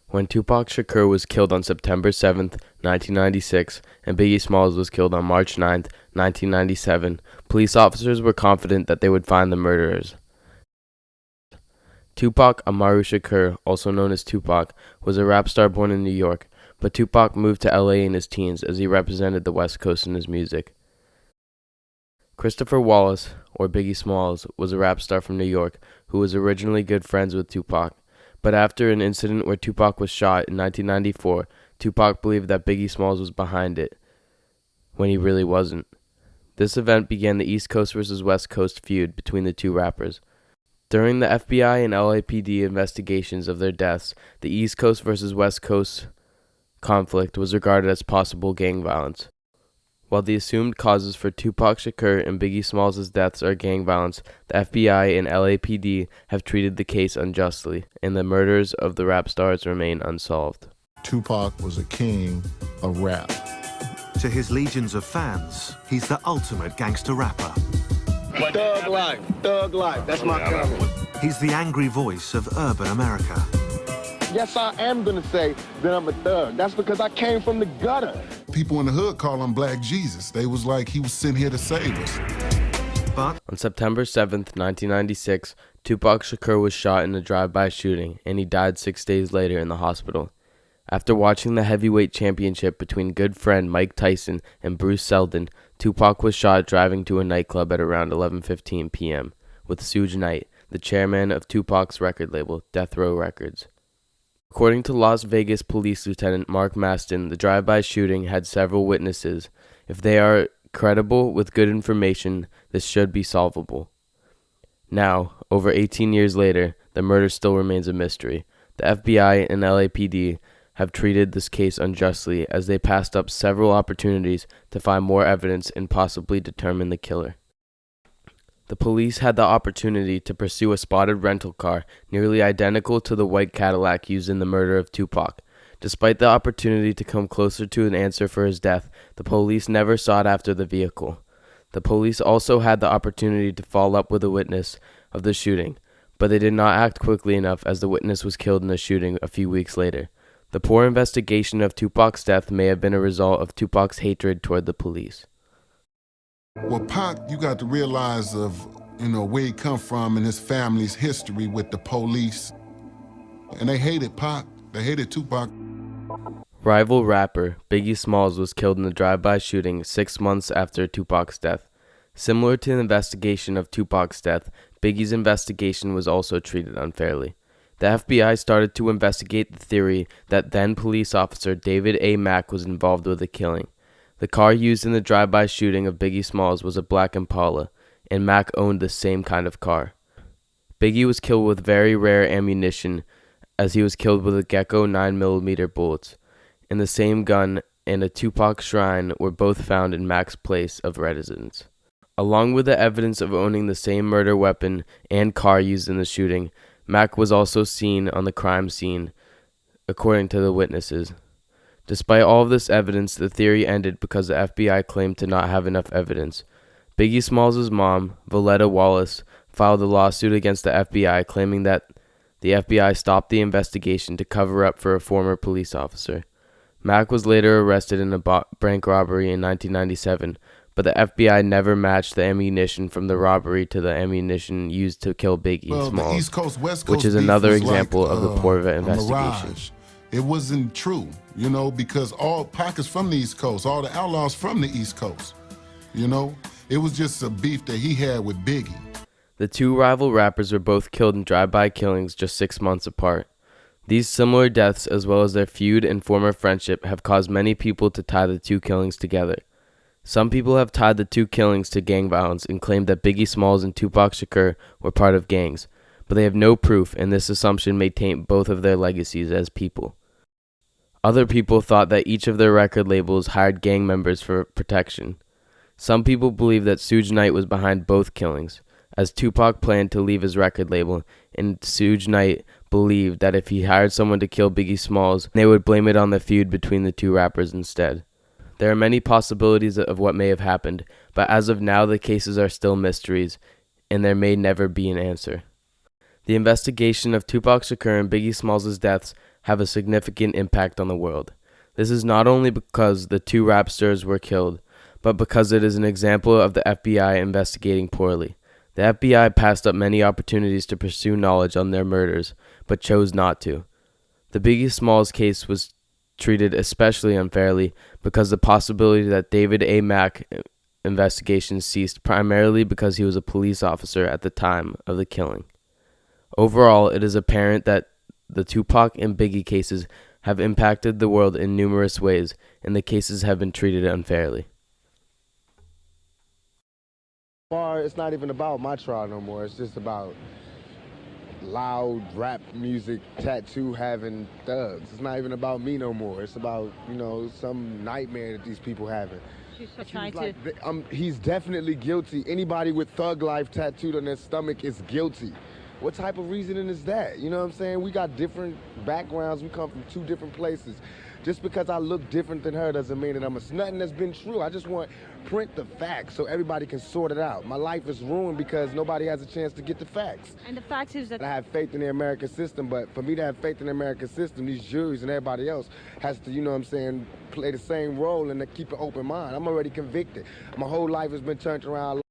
When Tupac Shakur was killed on September 7th, 1996, and Biggie Smalls was killed on March 9th, 1997, police officers were confident that they would find the murderers. Tupac Amaru Shakur, also known as Tupac, was a rap star born in New York, but Tupac moved to LA in his teens as he represented the West Coast in his music. Christopher Wallace, or Biggie Smalls, was a rap star from New York who was originally good friends with Tupac. But after an incident where Tupac was shot in 1994, Tupac believed that Biggie Smalls was behind it, when he really wasn't. This event began the East Coast versus West Coast feud between the two rappers. During the FBI and LAPD investigations of their deaths, the East Coast versus West Coast conflict was regarded as possible gang violence. While the assumed causes for Tupac Shakur and Biggie Smalls' deaths are gang violence, the FBI and LAPD have treated the case unjustly, and the murders of the rap stars remain unsolved. Tupac was a king of rap. To his legions of fans, he's the ultimate gangster rapper. Thug life, that's my cover. He's the angry voice of urban America. Yes, I am gonna say that I'm a thug. That's because I came from the gutter. People in the hood call him Black Jesus. They was like he was sent here to save us. But on September 7th, 1996, Tupac Shakur was shot in a drive-by shooting, and he died 6 days later in the hospital. After watching the heavyweight championship between good friend Mike Tyson and Bruce Seldon, Tupac was shot driving to a nightclub at around 11:15 p.m. with Suge Knight, the chairman of Tupac's record label, Death Row Records. According to Las Vegas Police Lieutenant Mark Maston, the drive-by shooting had several witnesses. If they are credible with good information, this should be solvable. Now, over 18 years later, the murder still remains a mystery. The FBI and LAPD have treated this case unjustly as they passed up several opportunities to find more evidence and possibly determine the killer. The police had the opportunity to pursue a spotted rental car nearly identical to the white Cadillac used in the murder of Tupac. Despite the opportunity to come closer to an answer for his death, the police never sought after the vehicle. The police also had the opportunity to follow up with a witness of the shooting, but they did not act quickly enough as the witness was killed in a shooting a few weeks later. The poor investigation of Tupac's death may have been a result of Tupac's hatred toward the police. Well, Pac, you got to realize of, where he come from and his family's history with the police. And they hated Pac. They hated Tupac. Rival rapper Biggie Smalls was killed in a drive-by shooting 6 months after Tupac's death. Similar to the investigation of Tupac's death, Biggie's investigation was also treated unfairly. The FBI started to investigate the theory that then police officer David A. Mack was involved with the killing. The car used in the drive-by shooting of Biggie Smalls was a black Impala, and Mack owned the same kind of car. Biggie was killed with very rare ammunition, as he was killed with a Gecko 9mm bullets. And the same gun and a Tupac shrine were both found in Mack's place of residence. Along with the evidence of owning the same murder weapon and car used in the shooting, Mack was also seen on the crime scene, according to the witnesses. Despite all of this evidence, the theory ended because the FBI claimed to not have enough evidence. Biggie Smalls' mom, Valletta Wallace, filed a lawsuit against the FBI claiming that the FBI stopped the investigation to cover up for a former police officer. Mack was later arrested in a bank robbery in 1997, but the FBI never matched the ammunition from the robbery to the ammunition used to kill Biggie Smalls, the East Coast, West Coast which is another example of the poor investigation. It wasn't true, because all Pac is from the East Coast, all the outlaws from the East Coast, It was just a beef that he had with Biggie. The two rival rappers were both killed in drive-by killings just 6 months apart. These similar deaths, as well as their feud and former friendship, have caused many people to tie the two killings together. Some people have tied the two killings to gang violence and claimed that Biggie Smalls and Tupac Shakur were part of gangs, but they have no proof, and this assumption may taint both of their legacies as people. Other people thought that each of their record labels hired gang members for protection. Some people believe that Suge Knight was behind both killings, as Tupac planned to leave his record label, and Suge Knight believed that if he hired someone to kill Biggie Smalls, they would blame it on the feud between the two rappers instead. There are many possibilities of what may have happened, but as of now the cases are still mysteries, and there may never be an answer. The investigation of Tupac Shakur and Biggie Smalls' deaths have a significant impact on the world. This is not only because the two rap stars were killed, but because it is an example of the FBI investigating poorly. The FBI passed up many opportunities to pursue knowledge on their murders, but chose not to. The Biggie Smalls case was treated especially unfairly because the possibility that David A. Mack investigation ceased primarily because he was a police officer at the time of the killing. Overall, it is apparent that the Tupac and Biggie cases have impacted the world in numerous ways, and the cases have been treated unfairly. It's not even about my trial no more. It's just about loud rap music, tattoo having thugs. It's not even about me no more. It's about, some nightmare that these people having. He's definitely guilty. Anybody with thug life tattooed on their stomach is guilty. What type of reasoning is that? You know what I'm saying? We got different backgrounds. We come from two different places. Just because I look different than her doesn't mean that it's nothing that's been true. I just want print the facts so everybody can sort it out. My life is ruined because nobody has a chance to get the facts. And the fact is that I have faith in the American system, but for me to have faith in the American system, these juries and everybody else has to, play the same role and to keep an open mind. I'm already convicted. My whole life has been turned around.